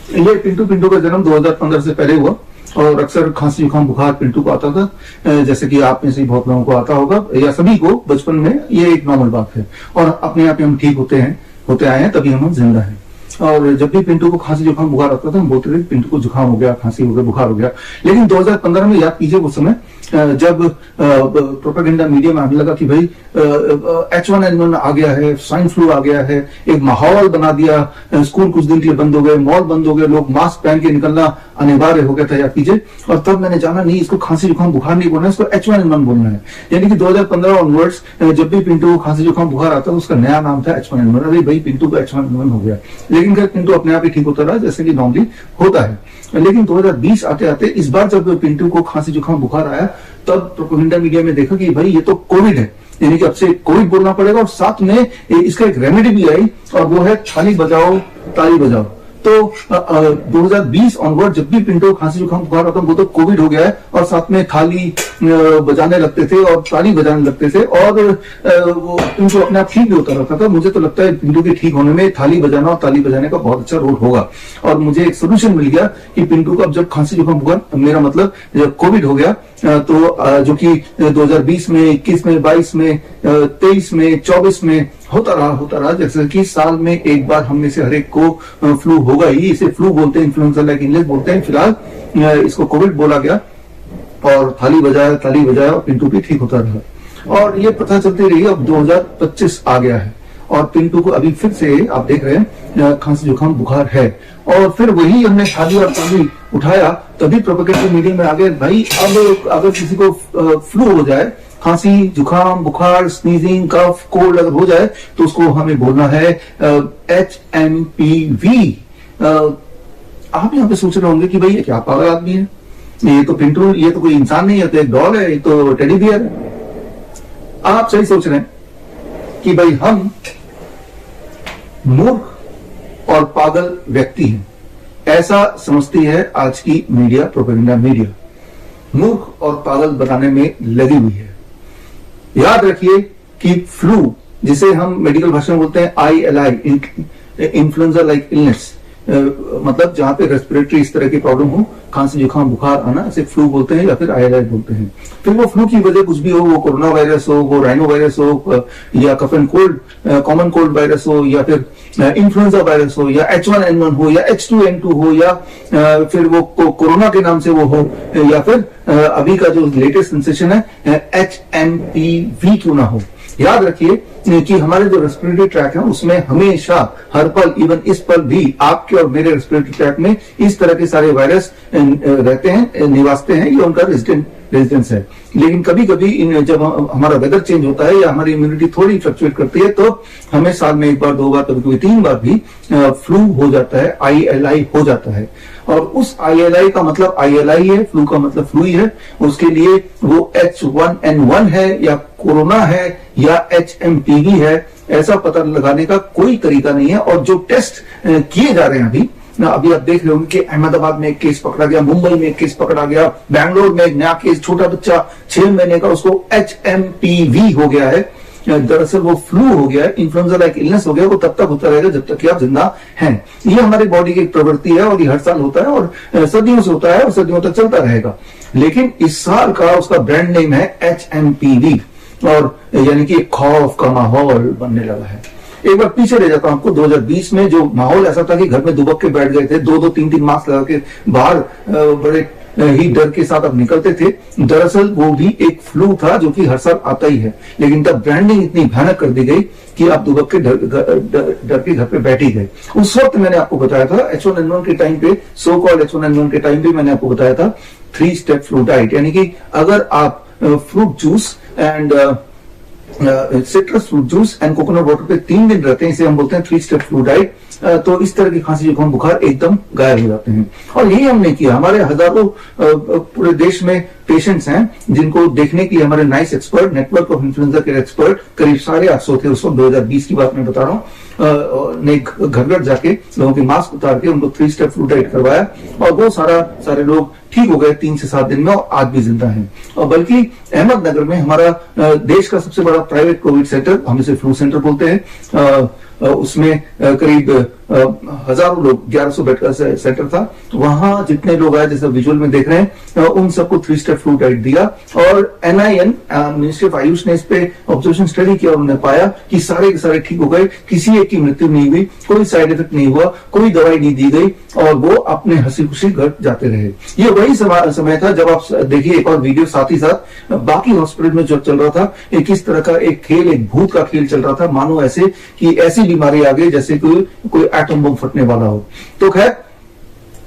ये पिंटू का जन्म 2015 से पहले हुआ और अक्सर खांसी जुकाम बुखार पिंटू को आता था, जैसे कि आप में से बहुत लोगों को आता होगा या सभी को बचपन में, ये एक नॉर्मल बात है और अपने आप ही हम ठीक होते आए हैं, तभी हम जिंदा हैं। और जब भी पिंटू को खांसी जुकाम बुखार आता था हम बोलते थे पिंटू को जुकाम हो गया, खांसी हो गया, बुखार हो गया। लेकिन 2015 में याद कीजिए उस समय जब प्रोपेगेंडा मीडिया में आने लगा कि भाई H1N1 आ गया है, स्वाइन फ्लू आ गया है, एक माहौल बना दिया, स्कूल कुछ दिन के लिए बंद हो गए, मॉल बंद हो गए, लोग मास्क पहन के निकलना अनिवार्य हो गया था, याद कीजिए। और तब मैंने जाना नहीं, इसको खांसी जुकाम बुखार नहीं बोलना है, इसको H1N1 बोलना है। यानी कि 2015 ऑनवर्ड्स जब भी पिंटू को खांसी जुकाम बुखार आता है उसका नया नाम था H1N1। अरे भाई पिंटू को H1N1 हो गया, लेकिन फिर पिंटू अपने आप ही ठीक होता रहा जैसे कि नॉर्मली होता है। लेकिन 2020 आते आते इस बार जब पिंटू को खांसी जुकाम बुखार आया तब प्रोपेगेंडा मीडिया में देखा कि भाई ये तो कोविड है, यानी कि अब से कोविड बोलना पड़ेगा। और साथ में इसका एक रेमेडी भी आई और वो है थाली बजाओ ताली बजाओ। तो 2020 ऑनवर्ड जब भी पिंटू खांसी जुकाम बुखार आता वो तो कोविड हो गया है और साथ में थाली बजाने लगते थे और ताली बजाने लगते थे और वो पिंटू अपने आप ठीक भी होता रहता था। मुझे तो लगता है पिंटू के ठीक होने में थाली बजाना और ताली बजाने का बहुत अच्छा रोल होगा। और मुझे एक सोल्यूशन मिल गया कि पिंटू को अब जब खांसी जुकाम बुखार, मेरा मतलब जब कोविड हो गया तो जो कि 2020 में, 21 में, 22 में, 23 में, 24 में होता रहा जैसे कि साल में एक बार हम में से हर एक को फ्लू होगा ही। इसे फ्लू बोलते हैं, इन्फ्लुएंजा लाइक इंग्लिश बोलते हैं। फिलहाल इसको कोविड बोला गया और थाली बजाया और पिंटू भी ठीक होता रहा और ये प्रथा चलती रही। अब 2025 आ गया है और पिंटू को अभी फिर से आप देख रहे हैं खांसी जुकाम बुखार है और फिर वही हमने थाली और ताली उठाया तभी प्रोपेगेंडा मीडिया में आ गए भाई अब अगर किसी को फ्लू हो जाए, खांसी जुकाम बुखार, स्नीजिंग, कफ, कोल्ड अगर हो जाए तो उसको हमें बोलना है HMPV। आप यहाँ पे सोच रहे होंगे कि भाई ये क्या पागल आदमी है, ये तो पिंटू, ये तो कोई इंसान नहीं है, तो एक डॉग है, ये तो टेडी बियर है। आप सही सोच रहे हैं कि भाई हम मूर्ख और पागल व्यक्ति हैं, ऐसा समझती है आज की मीडिया, प्रोपेगेंडा मीडिया मूर्ख और पागल बनाने में लगी हुई है। याद रखिए कि फ्लू, जिसे हम मेडिकल भाषा में बोलते हैं ILI, इन्फ्लुएंजा लाइक इलनेस, मतलब जहां पे रेस्पिरेटरी इस तरह की प्रॉब्लम हो, खांसी जुकाम बुखार आना, इसे फ्लू बोलते हैं या फिर ILI बोलते हैं। फिर वो फ्लू की वजह कुछ भी हो, वो कोरोना वायरस हो, वो राइनो वायरस हो या cough and cold, common cold virus हो या फिर इन्फ्लुएंजा वायरस हो या H1N1 हो या H2N2 हो या फिर वो कोरोना के नाम से वो हो या फिर अभी का जो लेटेस्ट सेंसेशन है HMPV क्यों ना हो। याद रखिए कि हमारे जो रेस्पिरेटरी ट्रैक है उसमें हमेशा हर पल, इवन इस पल भी आपके और मेरे रेस्पिरेटरी ट्रैक में इस तरह के सारे वायरस रहते हैं, निवासते हैं, ये उनका रेजिडेंस है। लेकिन कभी कभी जब हमारा वेदर चेंज होता है या हमारी इम्यूनिटी थोड़ी फ्लक्चुएट करती है तो हमें साल में एक बार, दो बार, कभी कभी 3 बार भी फ्लू हो जाता है, ILI हो जाता है। और उस ILI का मतलब ILI है, फ्लू का मतलब फ्लू ही है। उसके लिए वो H1N1 है या कोरोना है या HMPV है, ऐसा पता लगाने का कोई तरीका नहीं है। और जो टेस्ट किए जा रहे हैं अभी आप देख रहे होंगे कि अहमदाबाद में एक केस पकड़ा गया, मुंबई में एक केस पकड़ा गया, बैंगलोर में एक नया केस, छोटा बच्चा 6 महीने का, उसको HMPV हो गया है। दरअसल वो फ्लू हो गया है, इन्फ्लुएंजा लाइक इलनेस हो गया, वो तब तक होता रहेगा जब तक कि आप जिंदा हैं। ये हमारी बॉडी की एक प्रवृत्ति है और ये हर साल होता है और सदियों से होता है और सदियों तक चलता रहेगा। लेकिन इस साल का उसका ब्रांड नेम है HMPV और यानी कि खौफ का माहौल बनने लगा है। एक बार पीछे ले जाता हूं आपको, 2020 में जो माहौल ऐसा था कि घर में दुबक के बैठ गए थे, 2-2, 3-3 मास्क लगा के बाहर बड़े ही डर के साथ अब निकलते थे। दरअसल वो भी एक फ्लू था जो कि हर साल आता ही है, लेकिन तब ब्रांडिंग इतनी भयानक कर दी गई कि आप दुबक के डर के घर पे बैठ ही गए। उस वक्त मैंने आपको बताया था H1N1 के टाइम पे, सो कॉल्ड H1N1 के टाइम पे मैंने आपको बताया था 3 स्टेप फ्लू डाइट, यानी कि अगर आप fruit juice and citrus fruit juice and coconut water पे 3 दिन रहते हैं, इसे हम बोलते हैं 3 स्टेप फ्लू डाइट, तो इस तरह की खांसी जुकाम बुखार एकदम गायब हो जाते हैं। और यही हमने किया। हमारे हजारों पूरे देश में पेशेंट्स हैं जिनको देखने के लिए हमारे nice expert, network of influenza के एक्सपर्ट, करीब 850 थे उस वक्त, 2020 की बात मैं बता रहा हूँ, ने घर घर जाके लोगों के मास्क उतार के उनको 3 स्टेप फ्लू डाइट करवाया और वो सारे लोग ठीक हो गए 3 से 7 दिन में और आज भी जिंदा हैं। और बल्कि अहमदनगर में हमारा देश का सबसे बड़ा प्राइवेट कोविड सेंटर, हम इसे फ्लू सेंटर बोलते हैं, उसमें करीब हजारों लोग, 1100 बेड का सेंटर था, वहां जितने लोग आए जैसे विजुअल में देख रहे हैं, उन सबको 3 स्टेप फ्लू डाइट दिया। और NIN मिनिस्ट्री ऑफ आयुष ने इस पे ऑब्जर्वेशन स्टडी किया, उन्होंने पाया कि सारे के सारे ठीक हो गए, किसी एक की मृत्यु नहीं हुई, कोई साइड इफेक्ट नहीं हुआ, कोई दवाई नहीं दी गई और वो अपने हंसी खुशी घर जाते रहे। ये वही समय था जब आप देखिए एक और वीडियो साथ ही साथ बाकी हॉस्पिटल में जो चल रहा था, एक इस तरह का एक खेल, एक भूत का खेल चल रहा था, मानो ऐसे कि ऐसी बीमारी आ गई जैसे कोई एटम बम फटने वाला हो। तो खैर,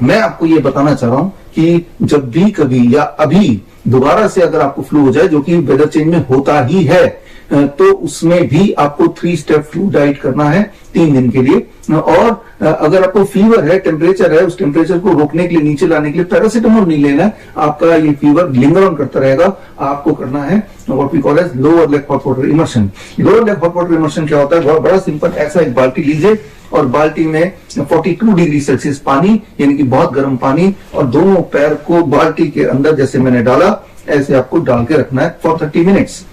मैं आपको ये बताना चाह रहा हूं कि जब भी कभी या अभी दोबारा से अगर आपको फ्लू हो जाए, जो कि वेदर चेंज में होता ही है, तो उसमें भी आपको 3 स्टेप फ्लू डाइट करना है 3 दिन के लिए। और अगर आपको फीवर है, टेम्परेचर है, उस टेम्परेचर को रोकने के लिए, नीचे लाने के लिए पैरासिटामोल नहीं लेना है। आपका ये फीवर लिंगर ऑन करता रहेगा। आपको करना है what we call as lower leg hot water immersion. Lower leg hot water immersion क्या होता है? बहुत बड़ा सिंपल, ऐसा एक बाल्टी लीजिए और बाल्टी में 42 डिग्री सेल्सियस पानी, यानी कि बहुत गर्म पानी, और दोनों पैर को बाल्टी के अंदर जैसे मैंने डाला ऐसे आपको डाल के रखना है फॉर 30 मिनट्स,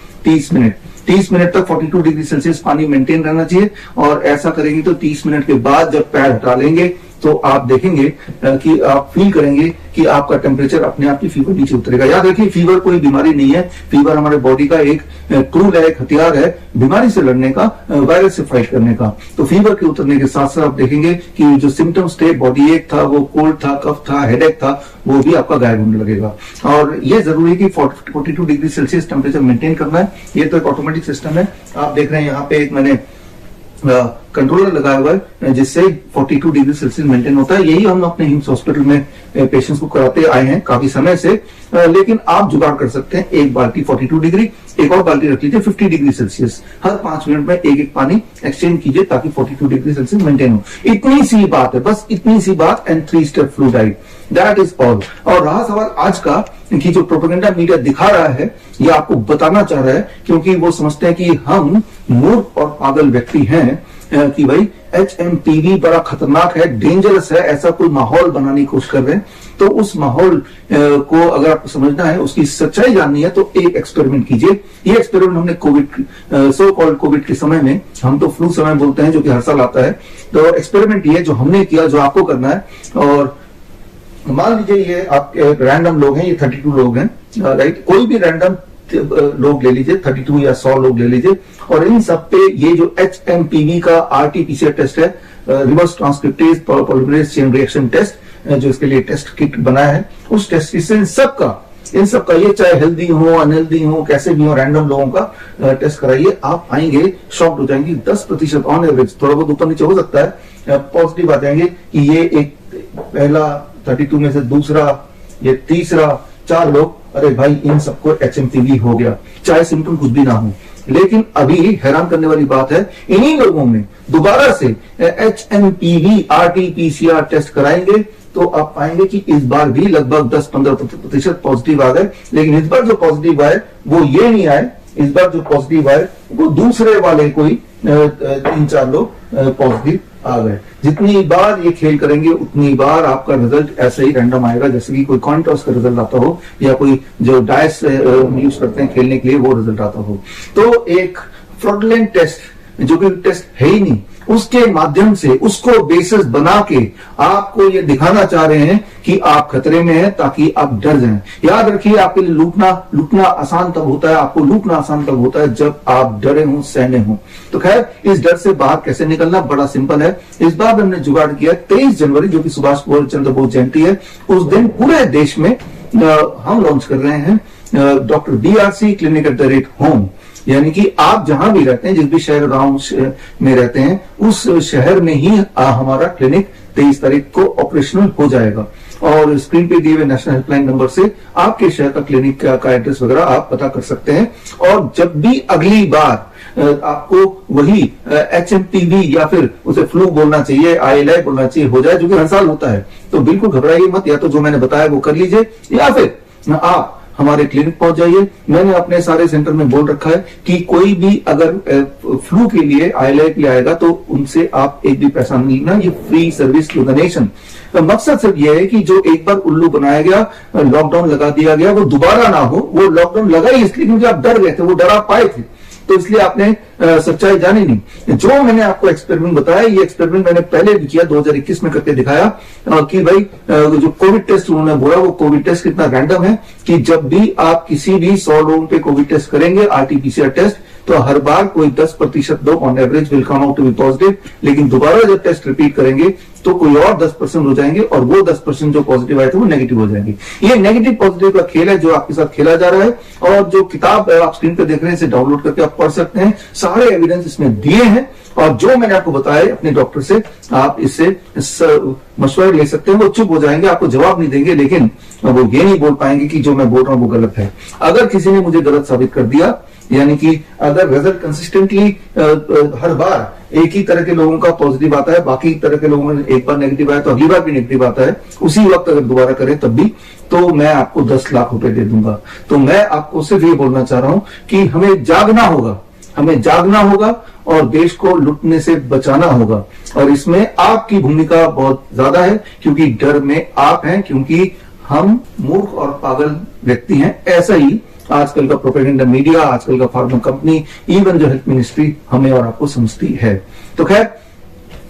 30 मिनट तक 42 डिग्री सेल्सियस पानी मेंटेन रहना चाहिए। और ऐसा करेंगे तो 30 मिनट के बाद जब पैर हटा लेंगे तो आप देखेंगे कि आप फील करेंगे कि आपका टेम्परेचर अपने आप ही फीवर नीचे उतरेगा। याद रखिए, फीवर कोई बीमारी नहीं है। फीवर हमारे बॉडी का एक टूल है, एक हथियार है बीमारी से लड़ने का, वायरस से फाइट करने का। तो फीवर के उतरने के साथ साथ आप देखेंगे कि जो सिम्टम्स थे, बॉडी एक था, वो कोल्ड था, कफ था, हेडेक था, वो भी आपका गायब होने लगेगा। और ये जरूरी है कि 42 डिग्री सेल्सियस टेम्परेचर मेंटेन करना है। ये तो एक ऑटोमेटिक सिस्टम है। आप देख रहे हैं यहाँ पे एक मैंने कंट्रोलर लगाया हुआ है जिससे 42 डिग्री सेल्सियस मेंटेन होता है। यही हम अपने हिम्स हॉस्पिटल में पेशेंट्स को कराते आए हैं काफी समय से। लेकिन आप जुगाड़ कर सकते हैं, एक बाल्टी 42 डिग्री, एक और बाल्टी रख लीजिए 50 डिग्री सेल्सियस। हर 5 मिनट में एक पानी एक्सचेंज कीजिए ताकि 42 डिग्री सेल्सियस मेंटेन हो। इतनी सी बात है, बस इतनी सी बात, and 3 step flu diet, that is all. और रहा सवाल आज का कि जो प्रोपेगेंडा मीडिया दिखा रहा है, ये आपको बताना चाह रहा है, क्योंकि वो समझते हैं कि हम मूर्ख और पागल व्यक्ति हैं, कि भाई HMPV बड़ा खतरनाक है, डेंजरस है, ऐसा कोई माहौल बनाने की कोशिश कर रहे हैं। तो उस माहौल को अगर आपको समझना है, उसकी सच्चाई जाननी है, तो एक एक्सपेरिमेंट कीजिए। ये एक्सपेरिमेंट हमने कोविड, सो कॉल्ड कोविड के समय में, हम तो फ्लू समय बोलते हैं जो कि हर साल आता है, तो एक्सपेरिमेंट ये जो हमने किया, जो आपको करना है। और मान लीजिए ये आप रैंडम लोग हैं, ये 32 लोग हैं, राइट? कोई भी रैंडम लोग ले लीजिए, 32 या 100 लोग ले लीजिए, और इन सब पे ये जो HMPV का RT-PCR टेस्ट है, reverse transcriptase polymerase chain reaction test, जो इसके लिए टेस्ट किट बनाया है, उस टेस्ट से इन सबका ये चाहे हेल्दी हो, अनहेल्दी हो, कैसे भी हो, रैंडम लोगों का टेस्ट कराइए। आप आएंगे, शॉक्ड हो जाएंगे। 10% ऑन एवरेज, थोड़ा बहुत ऊपर नीचे हो सकता है, पॉजिटिव आ जाएंगे कि ये एक पहला 32 में से दूसरा, ये तीसरा, 4 लोग, अरे भाई इन सबको HMPV हो गया, चाहे सिम्टम कुछ भी ना हो। लेकिन अभी हैरान करने वाली बात है, इन्हीं लोगों में दोबारा से HMPV RT-PCR टेस्ट कराएंगे तो आप पाएंगे कि इस बार भी लगभग 10-15% पॉजिटिव आ गए। लेकिन इस बार जो पॉजिटिव आए वो ये नहीं आए, इस बार जो पॉजिटिव आए वो दूसरे वाले कोई 3-4 लोग पॉजिटिव आ गए। जितनी बार ये खेल करेंगे उतनी बार आपका रिजल्ट ऐसे ही रैंडम आएगा, जैसे कि कोई कॉइन टॉस का रिजल्ट आता हो या कोई जो डाइस यूज करते हैं खेलने के लिए वो रिजल्ट आता हो। तो एक फ्रॉडलेंट टेस्ट, जो कि टेस्ट है ही नहीं, उसके माध्यम से उसको बेसिस बना के आपको ये दिखाना चाह रहे हैं कि आप खतरे में हैं, ताकि आप डर जाएं। याद रखिए, आपके लिए लूटना आसान तब होता है, आपको लूटना आसान तब होता है जब आप डरे हों, सहमे हों। तो खैर, इस डर से बाहर कैसे निकलना, बड़ा सिंपल है। इस बार हमने जुगाड़ किया 23 जनवरी, जो कि सुभाष चंद्र बोस जयंती है, उस दिन पूरे देश में हम लॉन्च कर रहे हैं doctor BRC clinic at the rate home. यानी कि आप जहां भी रहते हैं, जिस भी शहर गांव में रहते हैं, उस शहर में ही हमारा क्लिनिक 23 तारीख को ऑपरेशनल हो जाएगा। और स्क्रीन पे दिए हुए नेशनल हेल्पलाइन नंबर से आपके शहर का क्लिनिक का एड्रेस वगैरह आप पता कर सकते हैं। और जब भी अगली बार आपको वही HMPV या फिर उसे फ्लू बोलना चाहिए, ILI बोलना चाहिए, हो जाए, जो कि हर साल होता है, तो बिल्कुल घबराइए मत। या तो जो मैंने बताया वो कर लीजिए, या फिर आप हमारे क्लिनिक पहुंच जाइए। मैंने अपने सारे सेंटर में बोल रखा है कि कोई भी अगर फ्लू के लिए, ILI के लिए आएगा तो उनसे आप एक भी पैसा नहीं लेना, ये free service to the nation. मकसद सिर्फ ये है कि जो एक बार उल्लू बनाया गया, लॉकडाउन लगा दिया गया, वो दोबारा ना हो। वो लॉकडाउन लगा ही इसलिए क्योंकि आप डर गए थे, वो डर आप पाए थे। तो इसलिए आपने सच्चाई जानी नहीं। जो मैंने आपको एक्सपेरिमेंट बताया, ये एक्सपेरिमेंट मैंने पहले भी किया, 2021 में करके दिखाया कि भाई जो कोविड टेस्ट उन्होंने बोला, वो कोविड टेस्ट कितना रैंडम है कि जब भी आप किसी भी 100 लोगों पे कोविड टेस्ट करेंगे, आरटीपीसीआर टेस्ट, तो हर बार कोई 10% लोग on average will come out to be positive, लेकिन दोबारा जब टेस्ट रिपीट करेंगे तो कोई और 10% हो जाएंगे और वो 10% जो पॉजिटिव आए थे वो नेगेटिव हो जाएंगे। ये नेगेटिव पॉजिटिव का खेल है जो आपके साथ खेला जा रहा है, और जो किताब आप स्क्रीन पे देख रहे हैं इसे डाउनलोड करके आप पढ़ सकते हैं, सारे एविडेंस इसमें दिए हैं, और जो मैंने आपको बताया अपने डॉक्टर से आप इससे मशवरा ले सकते हैं। वो चुप हो जाएंगे, आपको जवाब नहीं देंगे, लेकिन वो ये नहीं बोल पाएंगे कि जो मैं बोल रहा हूं वो गलत है। अगर किसी ने मुझे गलत साबित कर दिया, यानी कि अगर रिजल्ट कंसिस्टेंटली हर बार एक ही तरह के लोगों का पॉजिटिव आता है, बाकी तरह के लोगों में एक बार नेगेटिव आया तो अगली बार भी नेगेटिव आता है, उसी वक्त अगर दोबारा करें तब भी, तो मैं आपको 10 लाख रुपए दे दूंगा। तो मैं आपको सिर्फ ये बोलना चाह रहा हूं कि हमें जागना होगा, हमें जागना होगा और देश को लुटने से बचाना होगा, और इसमें आपकी भूमिका बहुत ज्यादा है, क्योंकि डर में आप हैं, क्योंकि हम मूर्ख और पागल व्यक्ति हैं। ऐसा ही आजकल का प्रोपेगेंडा मीडिया, आजकल का फार्मा कंपनी, इवन जो हेल्थ मिनिस्ट्री हमें और आपको समझती है। तो खैर,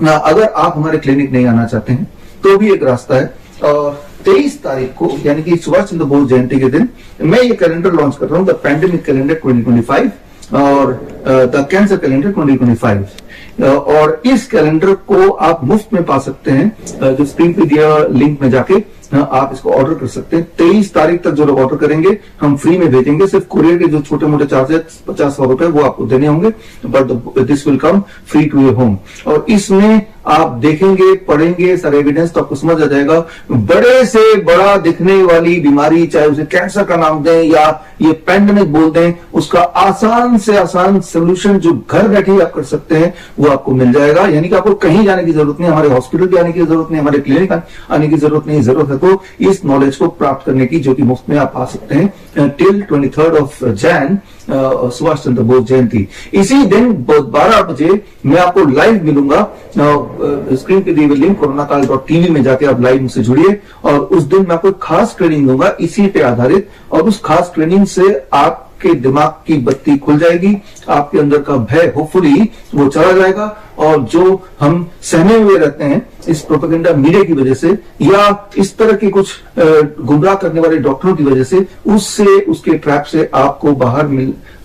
अगर आप हमारे क्लिनिक नहीं आना चाहते हैं तो भी एक रास्ता है, और 23 तारीख को यानी कि सुभाष चंद्र बोस जयंती के दिन मैं ये कैलेंडर लॉन्च कर रहा हूं, द पैंडेमिक कैलेंडर 2025 और द कैंसर कैलेंडर 2025। और इस कैलेंडर को आप मुफ्त में पा सकते हैं, जो स्क्रीन पे दिया लिंक में जाके आप इसको ऑर्डर कर सकते हैं। 23 तारीख तक जो लोग ऑर्डर करेंगे हम फ्री में भेजेंगे, सिर्फ कुरियर के जो छोटे मोटे चार्जेस 50-100 रुपए वो आपको देने होंगे, but this will come free to your home. और इसमें आप देखेंगे, पढ़ेंगे सारे एविडेंस तो आपको समझ आ जाएगा, बड़े से बड़ा दिखने वाली बीमारी, चाहे उसे कैंसर का नाम दें या ये पैंडेमिक बोल दें, उसका आसान से आसान सोल्यूशन जो घर बैठे ही आप कर सकते हैं वो आपको मिल जाएगा। यानी कि आपको कहीं जाने की जरूरत नहीं, हमारे हॉस्पिटल भी आने की जरूरत नहीं, हमारे क्लिनिक आने की जरूरत नहीं। जरूरत है तो इस नॉलेज को प्राप्त करने की, जो कि मुफ्त में आप आ सकते हैं टिल 23 ऑफ जैन, सुभाष चंद्र बोस जयंती। इसी दिन 12 बजे मैं आपको लाइव मिलूंगा, स्क्रीन पे दी हुई लिंक कोरोनाकाल.tv में जाके आप लाइव मुझसे जुड़िए, और उस दिन मैं आपको खास ट्रेनिंग दूंगा इसी पे आधारित, और उस खास ट्रेनिंग से आपके दिमाग की बत्ती खुल जाएगी, आपके अंदर का भय होपफुली वो चला जाएगा, और जो हम सहमे हुए रहते हैं इस प्रोपेगेंडा मीडिया की वजह से या इस तरह के कुछ गुमराह करने वाले डॉक्टरों की वजह से, उससे उसके ट्रैप से आपको बाहर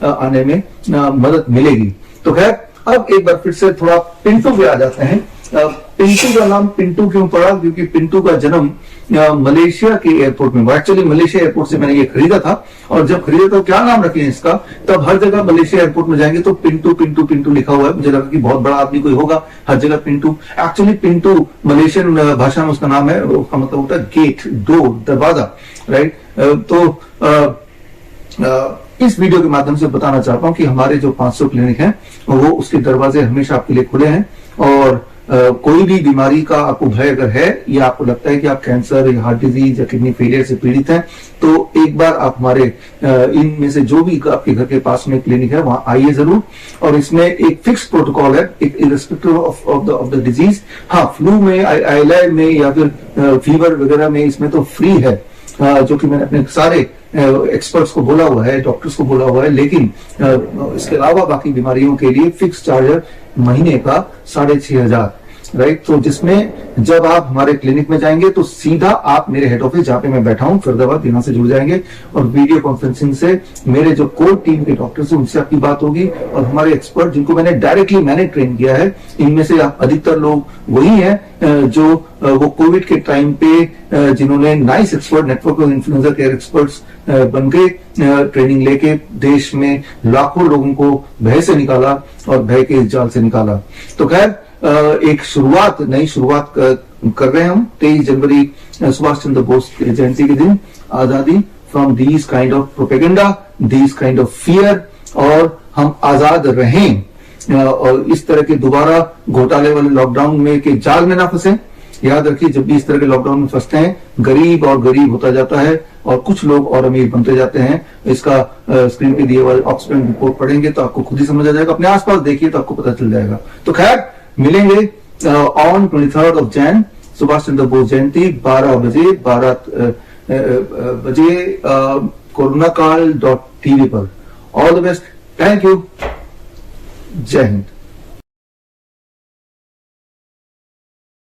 आने में मदद मिलेगी। तो खैर, अब एक बार फिर से थोड़ा पिंटू पे आ जाते हैं। पिंटू का नाम पिंटू क्यों पड़ा? क्योंकि पिंटू का जन्म मलेशिया के एयरपोर्ट में हुआ। एक्चुअली मलेशिया एयरपोर्ट से मैंने ये खरीदा था, और जब खरीदा तो क्या नाम रखे इसका, तब हर जगह मलेशिया एयरपोर्ट में जाएंगे तो पिंटू पिंटू पिंटू लिखा हुआ है। मुझे लगा कि बहुत बड़ा आदमी कोई होगा, हर जगह पिंटू। एक्चुअली पिंटू मलेशियन भाषा में उसका नाम है, उसका मतलब होता है गेट, डोर, दरवाजा, राइट। तो इस वीडियो के माध्यम से बताना चाहता हूं कि हमारे जो 500 क्लिनिक हैं वो उसके दरवाजे हमेशा आपके लिए खुले हैं, और कोई भी बीमारी का आपको भय अगर है, या आपको लगता है कि आप कैंसर या हार्ट डिजीज या किडनी फेलियर से पीड़ित हैं, तो एक बार आप हमारे इनमें से जो भी आपके घर के पास में क्लिनिक है वहां आइए जरूर। और इसमें एक फिक्स प्रोटोकॉल है, एक इरेस्पेक्टिव ऑफ द डिजीज। हाँ, फ्लू में, आईलैंड में या फिर फीवर वगैरह में इसमें तो फ्री है, जो कि मैंने अपने सारे एक्सपर्ट्स को बोला हुआ है, डॉक्टर्स को बोला हुआ है, लेकिन इसके अलावा बाकी बीमारियों के लिए फिक्स चार्ज है महीने का 6,500, राइट। तो जिसमें जब आप हमारे क्लिनिक में जाएंगे तो सीधा आप मेरे हेड ऑफिस, जहां पे मैं बैठा हूं फरीदाबाद, यहां से जुड़ जाएंगे, और वीडियो कॉन्फ्रेंसिंग से मेरे जो कोर टीम के डॉक्टर्स हैं उनसे आपकी बात होगी, और हमारे एक्सपर्ट जिनको मैंने डायरेक्टली ट्रेन किया है, इनमें से अधिकतर लोग वही हैं जो वो कोविड के टाइम पे जिन्होंने nice expert, network of influenza care experts बन के ट्रेनिंग लेके देश में लाखों लोगों को भय से निकाला और भय के इस जाल से निकाला। तो खैर, एक शुरुआत, नई शुरुआत कर रहे हैं हम 23 जनवरी सुभाष चंद्र बोस जयंती के दिन, आजादी from these kind of propaganda, these kind of fear, और हम आजाद रहें, और इस तरह के दोबारा घोटाले वाले लॉकडाउन में के जाल में ना फंसे। याद रखिए, जब भी इस तरह के लॉकडाउन में फंसते हैं, गरीब और गरीब होता जाता है और कुछ लोग और अमीर बनते जाते हैं। इसका स्क्रीन पे दिए हुए ऑक्सफोर्ड रिपोर्ट पढ़ेंगे तो आपको खुद ही समझ आ जाएगा, अपने आसपास देखिए तो आपको पता चल जाएगा। तो खैर, मिलेंगे ऑन 23 ऑफ जैन, सुभाष चंद्र बोस जयंती, 12 बजे कोरोनाकाल.tv पर। All the best, thank you. जय हिंद।